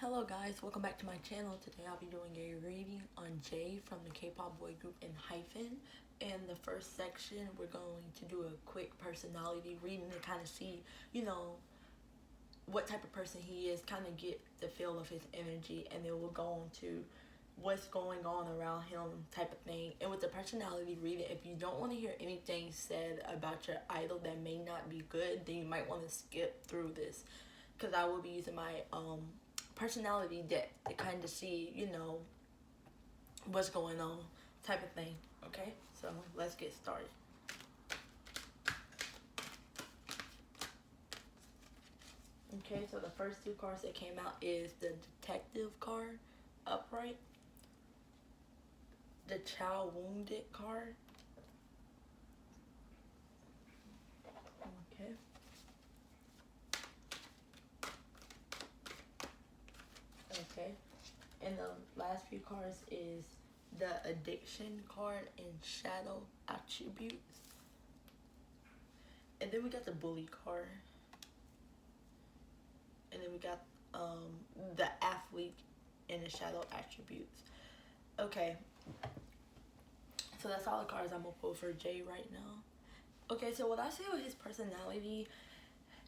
Hello guys, welcome back to my channel. Today I'll be doing a reading on Jay from the K-pop boy group Enhypen. In the first section, we're going to do a quick personality reading to kind of see, what type of person he is, kind of get the feel of his energy, and then we'll go on to what's going on around him type of thing. And with the personality reading, if you don't want to hear anything said about your idol that may not be good, then you might want to skip through this, because I will be using my personality deck to kind of see, what's going on type of thing. Okay, so let's get started. Okay, so the first two cards that came out is the detective card, upright, the child wounded card. Okay. Okay. And the last few cards is the addiction card and shadow attributes. And then we got the bully card. And then we got the athlete and the shadow attributes. Okay. So that's all the cards I'm gonna pull for Jay right now. Okay, so what I see with his personality,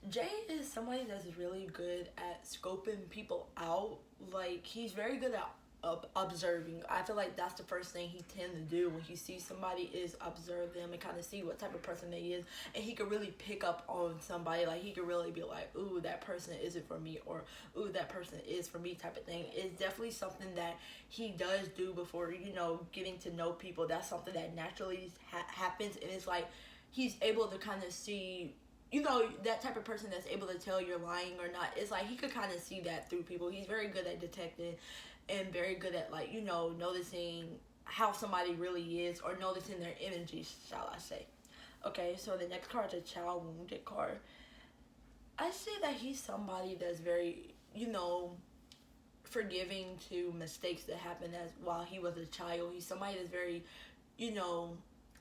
Jay is somebody that's really good at scoping people out. Like, he's very good at observing. I feel like that's the first thing he tends to do when he sees somebody, is observe them and kind of see what type of person they is. And he could really pick up on somebody. Like, he could really be like, ooh, that person isn't for me, or ooh, that person is for me type of thing. It's definitely something that he does do before, getting to know people. That's something that naturally happens. And it's like he's able to kind of see, that type of person that's able to tell you're lying or not. It's like he could kind of see that through people. He's very good at detecting and very good at, noticing how somebody really is, or noticing their energy, shall I say. Okay, so the next card is a child wounded card. I see that he's somebody that's very, forgiving to mistakes that happened as while he was a child. He's somebody that's very,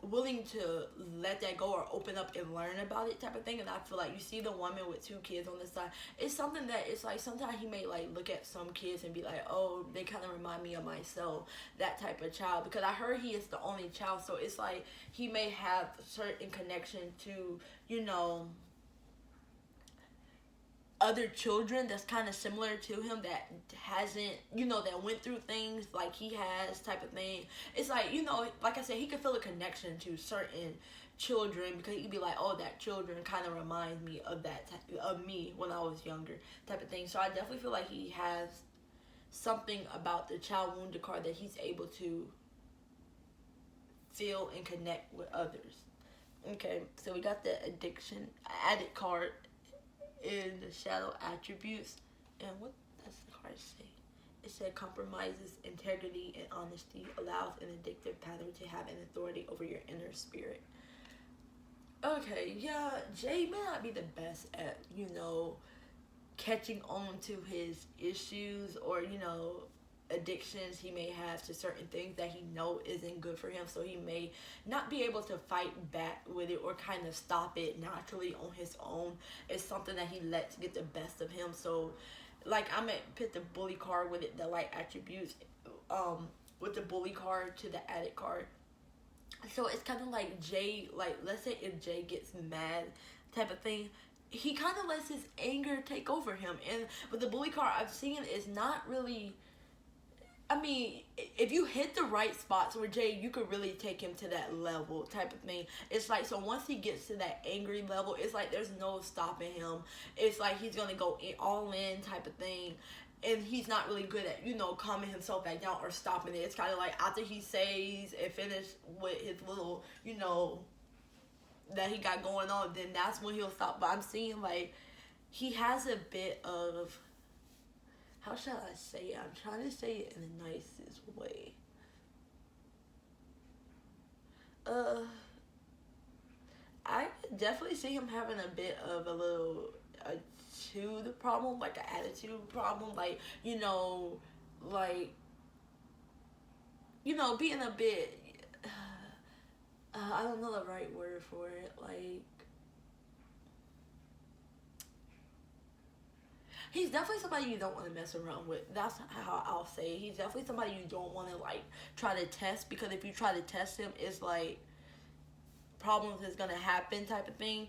willing to let that go or open up and learn about it type of thing. And I feel like you see the woman with two kids on the side. It's something that it's like sometimes he may look at some kids and be like, oh, they kind of remind me of myself, that type of child. Because I heard he is the only child, so it's like he may have certain connection to, other children that's kind of similar to him, that hasn't, that went through things like he has type of thing. It's like, like I said, he could feel a connection to certain children, because he could be like, oh, that children kind of reminds me of of me when I was younger type of thing. So I definitely feel like he has something about the child wounded card that he's able to feel and connect with others. Okay, so we got the addict card in the shadow attributes. And what does the card say? It said compromises integrity and honesty, allows an addictive pattern to have an authority over your inner spirit. Okay, yeah, Jay may not be the best at, catching on to his issues, or, addictions he may have to certain things that he know isn't good for him. So he may not be able to fight back with it or kind of stop it naturally on his own. It's something that he lets get the best of him. So like, I'm gonna put the bully card with it, the light attributes, with the bully card to the addict card. So it's kind of like Jay, like, let's say if Jay gets mad type of thing, he kind of lets his anger take over him. And with the bully card, I've seen is not really, I mean, if you hit the right spots with Jay, you could really take him to that level type of thing. It's like, so once he gets to that angry level, it's like there's no stopping him. It's like he's going to go all in type of thing. And he's not really good at, calming himself back down or stopping it. It's kind of like after he says and finish with his little, that he got going on, then that's when he'll stop. But I'm seeing, like, he has a bit of, how shall I say it? I'm trying to say it in the nicest way. I definitely see him having a bit of attitude problem, like an attitude problem, like, like, being a bit, I don't know the right word for it, like, he's definitely somebody you don't want to mess around with. That's how I'll say it. He's definitely somebody you don't want to like try to test, because if you try to test him, it's like problems is gonna happen type of thing.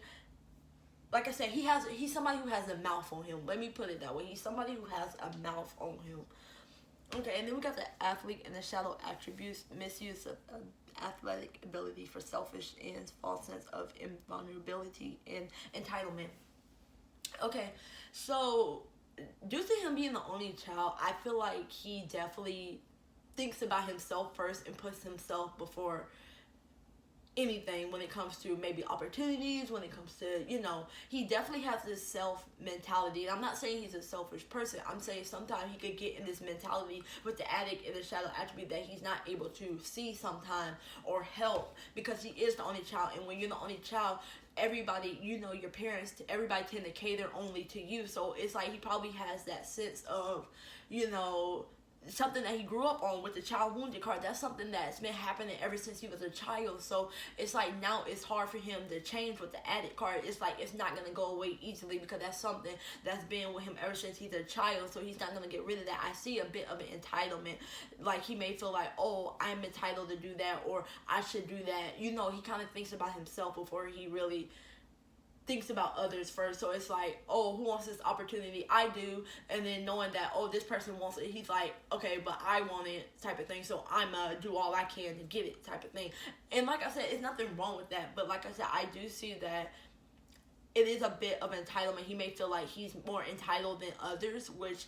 Like I said, he's somebody who has a mouth on him. Let me put it that way. He's somebody who has a mouth on him. Okay, and then we got the athlete and the shadow attributes: misuse of athletic ability for selfish ends, false sense of invulnerability, and entitlement. Okay, so due to him being the only child, I feel like he definitely thinks about himself first and puts himself before anything when it comes to maybe opportunities, when it comes to, he definitely has this self mentality. And I'm not saying he's a selfish person. I'm saying sometimes he could get in this mentality with the addict and the shadow attribute that he's not able to see sometimes or help, because he is the only child. And when you're the only child, everybody, your parents, everybody tend to cater only to you. So it's like he probably has that sense of, something that he grew up on with the child wounded card. That's something that's been happening ever since he was a child. So it's like now it's hard for him to change with the addict card. It's like it's not gonna go away easily, because that's something that's been with him ever since he's a child. So he's not gonna get rid of that. I see a bit of an entitlement. Like he may feel like, oh, I'm entitled to do that, or I should do that. He kind of thinks about himself before he really thinks about others first. So it's like, oh, who wants this opportunity? I do. And then knowing that, oh, this person wants it, he's like, okay, but I want it type of thing, so I'm do all I can to get it type of thing. And like I said, it's nothing wrong with that, but like I said, I do see that it is a bit of entitlement. He may feel like he's more entitled than others, which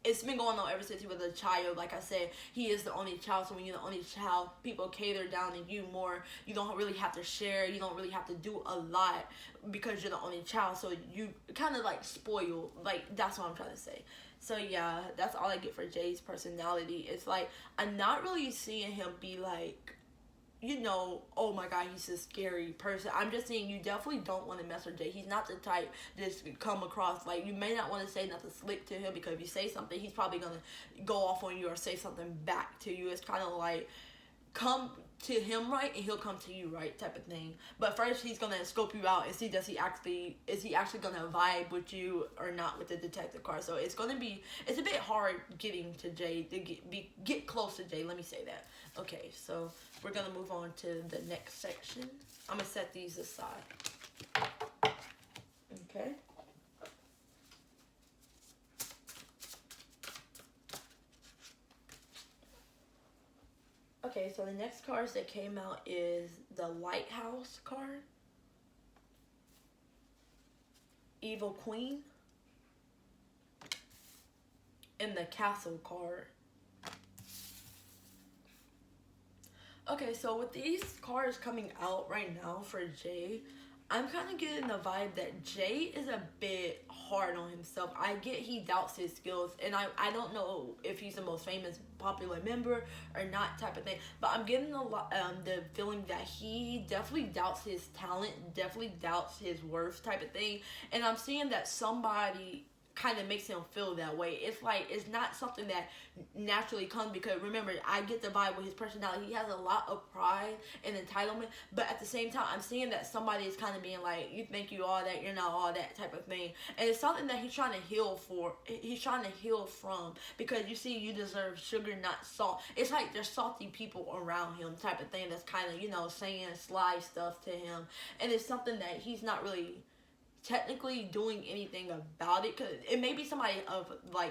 it's been going on ever since he was a child. Like I said, he is the only child, so when you're the only child, people cater down to you more. You don't really have to share. You don't really have to do a lot because you're the only child, so you kind of like spoiled. Like, that's what I'm trying to say. So yeah, that's all I get for Jay's personality. It's like, I'm not really seeing him be like, oh my god, he's a scary person. I'm just saying you definitely don't want to mess with Jay. He's not the type that's come across, like, you may not want to say nothing slick to him, because if you say something, he's probably going to go off on you or say something back to you. It's kind of like, come to him right and he'll come to you right type of thing. But first he's gonna scope you out and see, is he actually gonna vibe with you or not with the detective card. So it's a bit hard getting to Jay, to get close to Jay, let me say that. Okay, so we're gonna move on to the next section. I'm gonna set these aside. Okay. Okay, so the next cards that came out is the Lighthouse card, Evil Queen, and the Castle card. Okay, so with these cards coming out right now for Jay, I'm kind of getting the vibe that Jay is a bit hard on himself. I get he doubts his skills, and I don't know if he's the most famous, popular member or not type of thing, but I'm getting the feeling that he definitely doubts his talent, definitely doubts his worth type of thing, and I'm seeing that somebody kind of makes him feel that way. It's like, it's not something that naturally comes, because remember, I get the vibe with his personality. He has a lot of pride and entitlement, but at the same time, I'm seeing that somebody is kind of being like, you think you all that, you're not all that type of thing. And it's something that he's trying to heal for. He's trying to heal from, because you see, you deserve sugar, not salt. It's like there's salty people around him type of thing that's kind of, saying sly stuff to him. And it's something that he's not really technically doing anything about it, because it may be somebody of, like,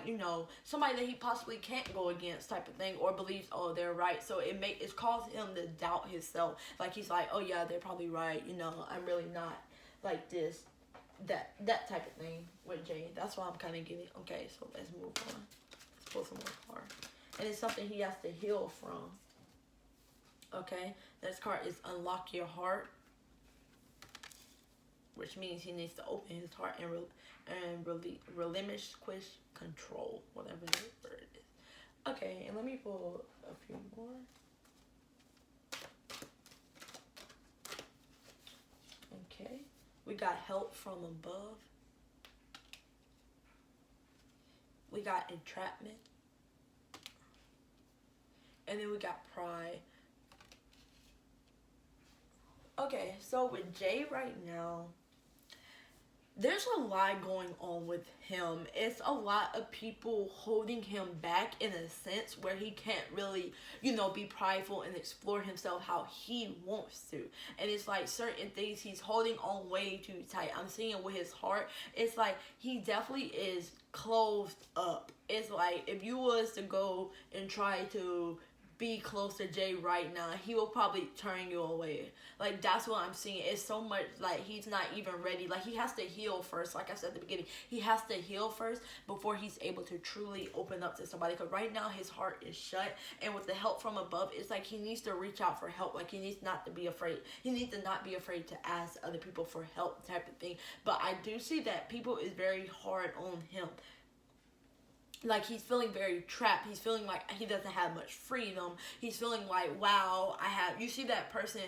somebody that he possibly can't go against type of thing, or believes, oh, they're right, so it's caused him to doubt himself. Like, he's like, oh yeah, they're probably right, I'm really not like this, that type of thing with Jay. That's why I'm kind of getting. Okay, so let's move on. Let's pull some more cards, and it's something he has to heal from. Okay, this card is Unlock Your Heart, which means he needs to open his heart and relinquish control, whatever the word is. Okay, and let me pull a few more. Okay, we got Help from Above. We got Entrapment. And then we got Pride. Okay, so with Jay right now, there's a lot going on with him. It's a lot of people holding him back in a sense where he can't really, be prideful and explore himself how he wants to. And it's like certain things he's holding on way too tight. I'm seeing with his heart, it's like he definitely is closed up. It's like if you was to go and try to be close to Jay right now, he will probably turn you away. Like, that's what I'm seeing. It's so much like he's not even ready. Like, he has to heal first. Like I said at the beginning, he has to heal first before he's able to truly open up to somebody. Because right now his heart is shut, and with the help from above, it's like he needs to reach out for help. Like, he needs not to be afraid. He needs to not be afraid to ask other people for help, type of thing. But I do see that people is very hard on him. Like, he's feeling very trapped. He's feeling like he doesn't have much freedom. He's feeling like, wow, you see that person,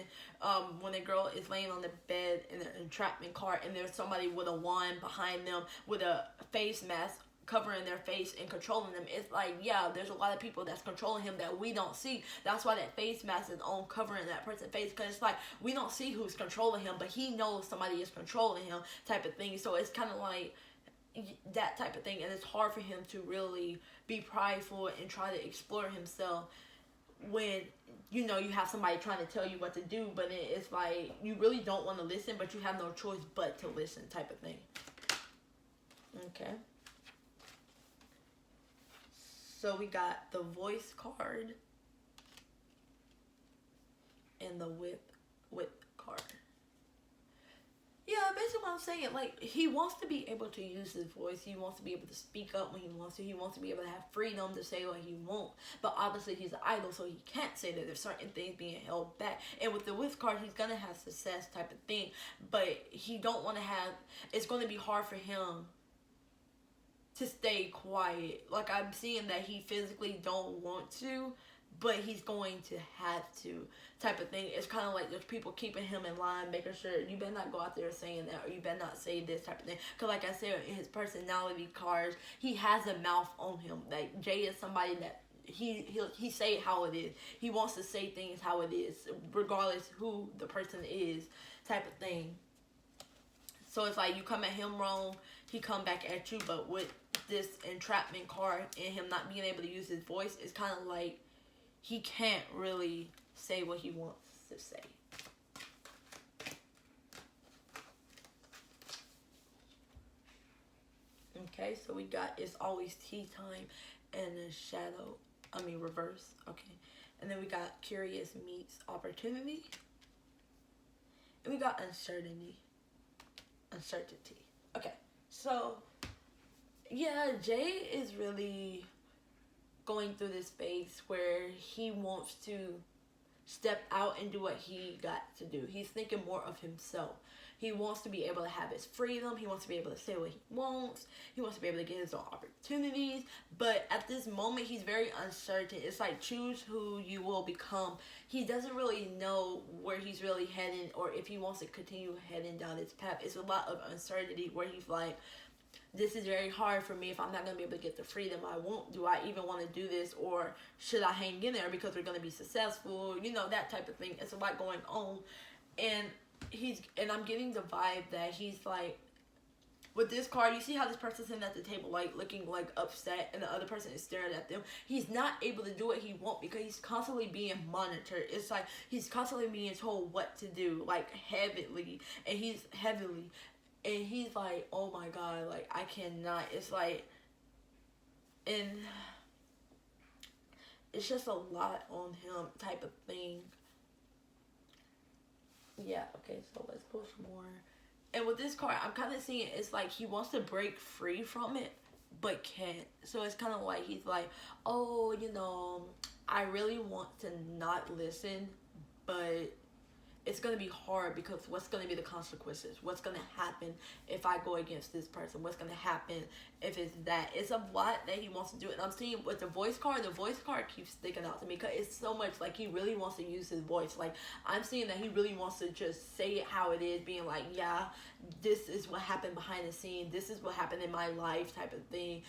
when a girl is laying on the bed in an entrapment card, and there's somebody with a wand behind them with a face mask covering their face and controlling them. It's like, yeah, there's a lot of people that's controlling him that we don't see. That's why that face mask is on, covering that person's face, because it's like we don't see who's controlling him, but he knows somebody is controlling him, type of thing. So it's kind of like that type of thing, and it's hard for him to really be prideful and try to explore himself when you have somebody trying to tell you what to do, but it's like you really don't want to listen, but you have no choice but to listen, type of thing. Okay, so we got the voice card and the whip card. Yeah, basically what I'm saying, like, he wants to be able to use his voice. He wants to be able to speak up when he wants to. He wants to be able to have freedom to say what he wants. But obviously he's an idol, so he can't say that. There's certain things being held back. And with the whip card, he's going to have success, type of thing. But he don't want to have, it's going to be hard for him to stay quiet. Like, I'm seeing that he physically don't want to, but he's going to have to, type of thing. It's kind of like there's people keeping him in line, making sure you better not go out there saying that, or you better not say this, type of thing. Because like I said, in his personality cards, he has a mouth on him. Like, Jay is somebody that he say it how it is. He wants to say things how it is, regardless who the person is, type of thing. So it's like you come at him wrong, he come back at you. But with this entrapment card and him not being able to use his voice, it's kind of like he can't really say what he wants to say. Okay, so we got It's Always Tea Time and the reverse. Okay, and then we got Curious Meets Opportunity. And we got Uncertainty. Okay, so yeah, Jay is really going through this phase where he wants to step out and do what he got to do. He's thinking more of himself. He wants to be able to have his freedom. He wants to be able to say what he wants. He wants to be able to get his own opportunities. But at this moment, he's very uncertain. It's like, choose who you will become. He doesn't really know where he's really heading, or if he wants to continue heading down his path. It's a lot of uncertainty where he's like, this is very hard for me if I'm not going to be able to get the freedom I want. Do I even want to do this, or should I hang in there because we're going to be successful? That type of thing. It's a lot going on. And I'm getting the vibe that he's like, with this card, you see how this person's sitting at the table, like, looking, like, upset, and the other person is staring at them. He's not able to do what he wants because he's constantly being monitored. It's like he's constantly being told what to do, like, heavily. And he's like, oh my God, like, I cannot. It's like, and it's just a lot on him, type of thing. Yeah, okay, so let's push more. And with this card, I'm kind of seeing it's like he wants to break free from it, but can't. So it's kind of like he's like, oh, I really want to not listen, but it's going to be hard because what's going to be the consequences? What's going to happen if I go against this person? What's going to happen if it's that? It's a lot that he wants to do. And I'm seeing with the voice card keeps sticking out to me because it's so much like he really wants to use his voice. Like, I'm seeing that he really wants to just say it how it is, being like, yeah, this is what happened behind the scene. This is what happened in my life, type of thing.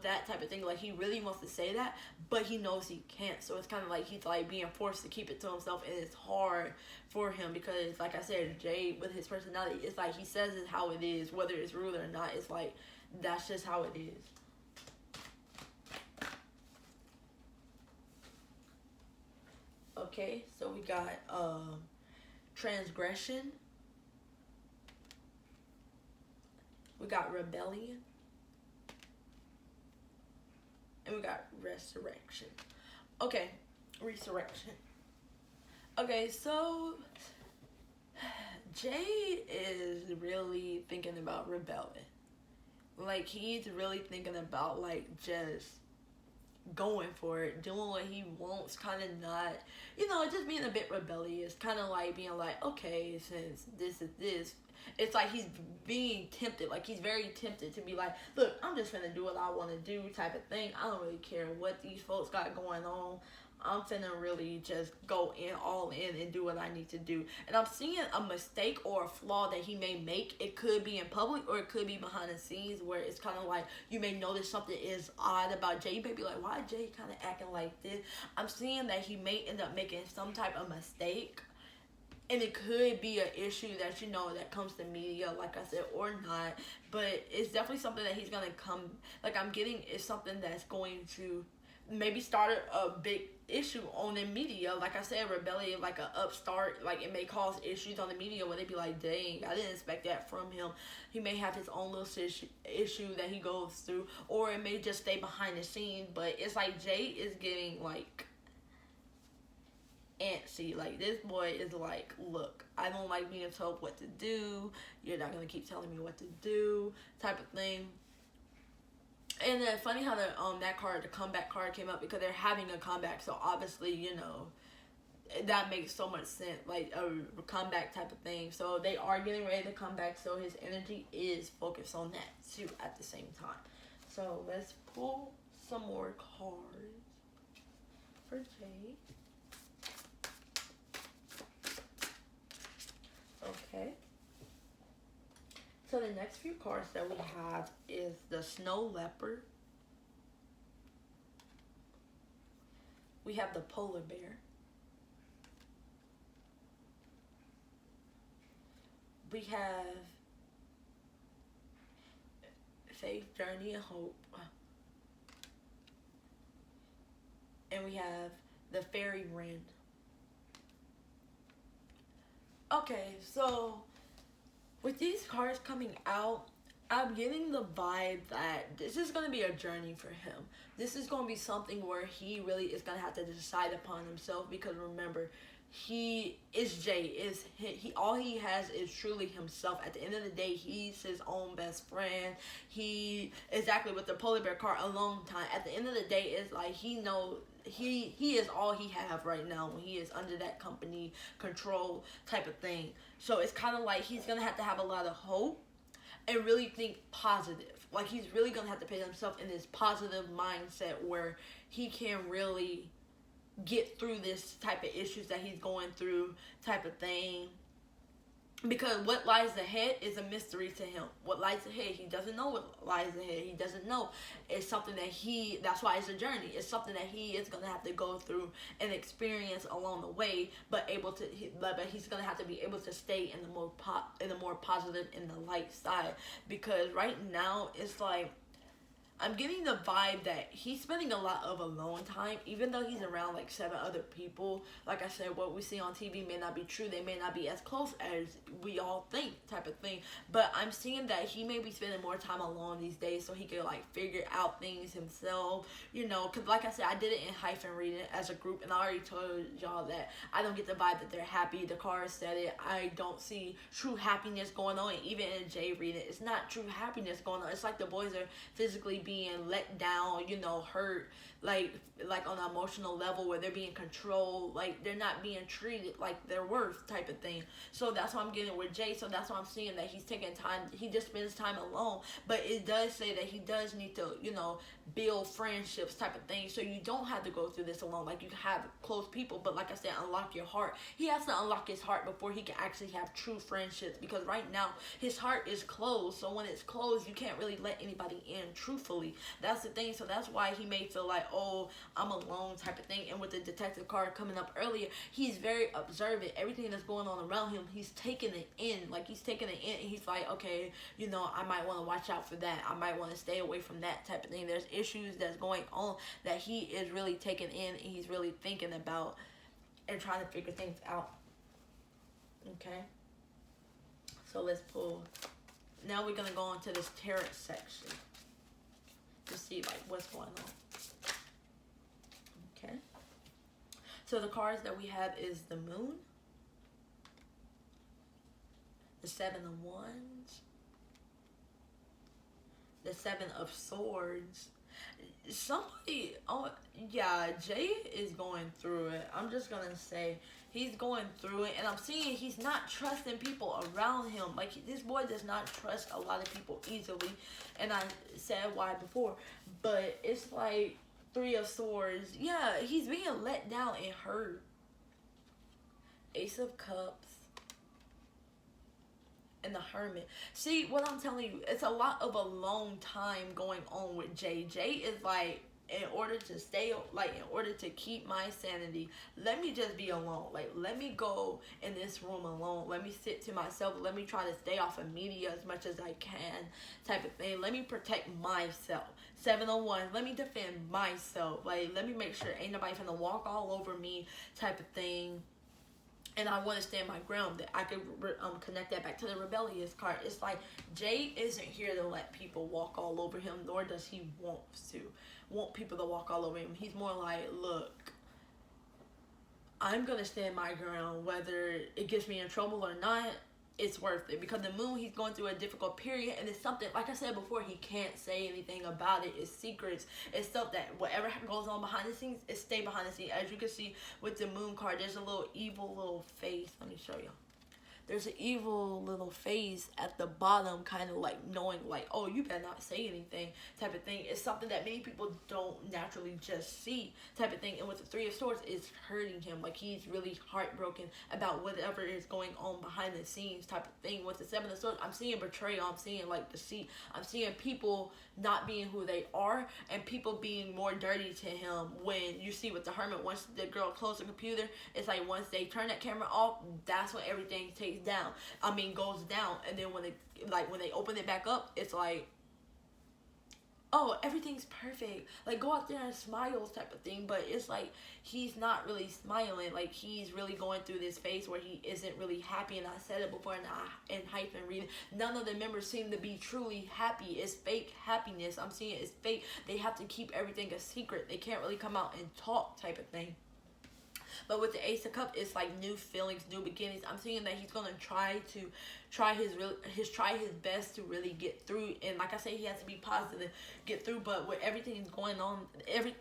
That type of thing. Like, he really wants to say that, but he knows he can't. So it's kind of like he's like being forced to keep it to himself, and it's hard for for him because, like I said, Jay with his personality, it's like he says it how it is, whether it's rude or not. It's like that's just how it is. Okay, so we got transgression. We got rebellion. And we got resurrection. Okay, resurrection. Okay, so Jay is really thinking about rebelling. Like, he's really thinking about, like, just going for it, doing what he wants, kind of not, just being a bit rebellious, kind of like being like, okay, since this is this, it's like he's being tempted, like he's very tempted to be like, look, I'm just gonna do what I want to do type of thing. I don't really care what these folks got going on. I'm finna really just go in all in and do what I need to do. And I'm seeing a mistake or a flaw that he may make. It could be in public or it could be behind the scenes where it's kind of like you may notice something is odd about Jay. You may be like, why is Jay kind of acting like this? I'm seeing that he may end up making some type of mistake. And it could be an issue that, that comes to media, like I said, or not. But it's definitely something that he's going to come, like I'm getting is something that's going to maybe start a big issue on the media. Like I said, rebellion, like an upstart, like it may cause issues on the media where they be like, dang, I didn't expect that from him. He may have his own little issue that he goes through, or it may just stay behind the scenes. But it's like Jay is getting like antsy. Like, this boy is like, look, I don't like being told what to do. You're not gonna keep telling me what to do, type of thing. And then funny how that card, the comeback card, came up because they're having a comeback. So obviously, that makes so much sense, like a comeback type of thing. So they are getting ready to come back. So his energy is focused on that too at the same time. So let's pull some more cards for Jay. Okay. So the next few cards that we have is the Snow Leopard. We have the Polar Bear. We have Faith, Journey, and Hope. And we have the Fairy Wren. Okay, so with these cards coming out, I'm getting the vibe that this is going to be a journey for him. This is going to be something where he really is going to have to decide upon himself, because remember, he is Jay. He all he has is truly himself. At the end of the day, he's his own best friend. He, exactly with the Polar Bear card, alone time. At the end of the day, it's like he knows he is all he have right now when he is under that company control type of thing. So it's kind of like he's gonna have to have a lot of hope and really think positive. Like, he's really gonna have to put himself in this positive mindset where he can really get through this type of issues that he's going through type of thing. Because what lies ahead is a mystery to him. What lies ahead, he doesn't know what lies ahead. He doesn't know. It's something that that's why it's a journey. It's something that he is going to have to go through and experience along the way, but he's going to have to be able to stay in the more positive, in the light side. Because right now, it's like, I'm getting the vibe that he's spending a lot of alone time, even though he's around like 7 other people. Like I said, what we see on TV may not be true. They may not be as close as we all think, type of thing. But I'm seeing that he may be spending more time alone these days, so he can like figure out things himself. Because like I said, I did it in Enhypen reading as a group, and I already told y'all that I don't get the vibe that they're happy. The cards said it. I don't see true happiness going on. And even in Jay reading, it's not true happiness going on. It's like the boys are physically being let down, hurt, like on an emotional level, where they're being controlled, like they're not being treated like their worth type of thing. So that's what I'm getting with Jay. So that's why I'm seeing that he's taking time. He just spends time alone, but it does say that he does need to, build friendships type of thing. So you don't have to go through this alone. Like, you have close people, but like I said, unlock your heart. He has to unlock his heart before he can actually have true friendships, because right now his heart is closed. So when it's closed, you can't really let anybody in truthfully. easily. That's the thing. So that's why he may feel like, oh, I'm alone type of thing. And with the detective card coming up earlier, he's very observant. Everything that's going on around him, he's taking it in. Like, he's taking it in, and he's like, okay, you know, I might want to watch out for that. I might want to stay away from that type of thing. There's issues that's going on that he is really taking in, and he's really thinking about and trying to figure things out. Okay, so let's pull. Now we're gonna go on to this Terrace section to see like what's going on. Okay, so the cards that we have is the Moon, the Seven of Wands, the Seven of Swords. Somebody, oh yeah, Jay is going through it. I'm just gonna say he's going through it, and I'm seeing he's not trusting people around him. Like, this boy does not trust a lot of people easily, and I said why before, but it's like Three of Swords. Yeah, he's being let down and hurt. Ace of Cups. And the Hermit. See, what I'm telling you, it's a lot of a long time going on with Jay. Jay is like, in order to stay, like, in order to keep my sanity, let me just be alone. Like, let me go in this room alone. Let me sit to myself. Let me try to stay off of media as much as I can, type of thing. Let me protect myself. 701, let me defend myself. Like, let me make sure ain't nobody finna walk all over me, type of thing. And I want to stand my ground. That I could connect that back to the rebellious card. It's like Jay isn't here to let people walk all over him, nor does he want people to walk all over him. He's more like, look, I'm gonna stand my ground, whether it gets me in trouble or not. It's worth it, because the Moon, he's going through a difficult period, and it's something, like I said before, he can't say anything about it. It's secrets. It's stuff that whatever goes on behind the scenes, it stay behind the scenes. As you can see with the Moon card, there's a little evil little face. Let me show you. There's an evil little face at the bottom, kind of like knowing like, oh, you better not say anything, type of thing. It's something that many people don't naturally just see, type of thing. And with the Three of Swords, it's hurting him. Like, he's really heartbroken about whatever is going on behind the scenes, type of thing. With the Seven of Swords, I'm seeing betrayal. I'm seeing like deceit. I'm seeing people not being who they are, and people being more dirty to him. When you see with the Hermit, once the girl closed the computer, it's like once they turn that camera off, that's when everything takes down. I mean, goes down. And then when they open it back up, it's like, oh, everything's perfect. Like, go out there and smile, type of thing. But it's like he's not really smiling. Like, he's really going through this phase where he isn't really happy. And I said it before in Enhypen reading, none of the members seem to be truly happy. It's fake happiness. I'm seeing it's fake. They have to keep everything a secret. They can't really come out and talk, type of thing. But with the Ace of Cups, it's like new feelings, new beginnings. I'm seeing that he's gonna try his best to really get through. And like I say, he has to be positive, get through. But with everything going on,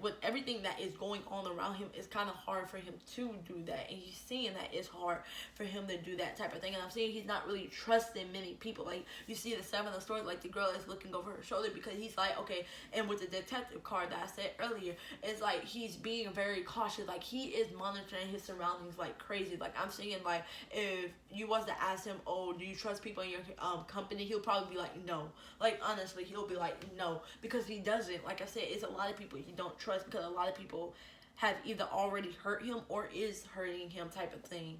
with everything that is going on around him, it's kind of hard for him to do that. And he's seeing that it's hard for him to do that type of thing. And I'm seeing he's not really trusting many people. Like, you see the Seven of Swords, like the girl is looking over her shoulder, because he's like, okay. And with the detective card that I said earlier, it's like he's being very cautious. Like, he is monitoring his surroundings like crazy. Like, I'm seeing, like, if you was to ask him, oh, do you trust people in your company, he'll probably be like, no. Like, honestly, he'll be like, no, because he doesn't. Like I said, it's a lot of people he don't trust, because a lot of people have either already hurt him or is hurting him, type of thing.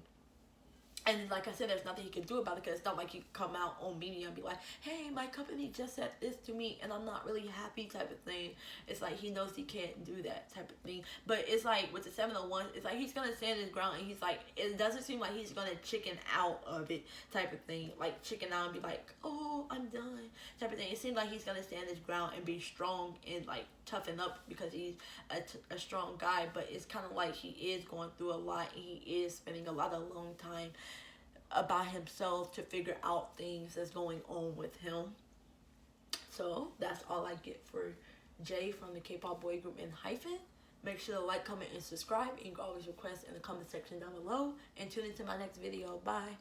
And like I said, there's nothing he can do about it, because it's not like he can come out on media and be like, hey, my company just said this to me and I'm not really happy, type of thing. It's like he knows he can't do that, type of thing. But it's like with the 701, it's like he's going to stand his ground, and he's like, it doesn't seem like he's going to chicken out of it, type of thing. Like, chicken out and be like, oh, I'm done, type of thing. It seems like he's going to stand his ground and be strong and like toughen up, because he's a strong guy. But it's kind of like he is going through a lot, and he is spending a lot of long time about himself to figure out things that's going on with him. So that's all I get for Jay from the Kpop boy group Enhypen. Make sure to like, comment, and subscribe. And you can always request in the comment section down below. And tune into my next video. Bye.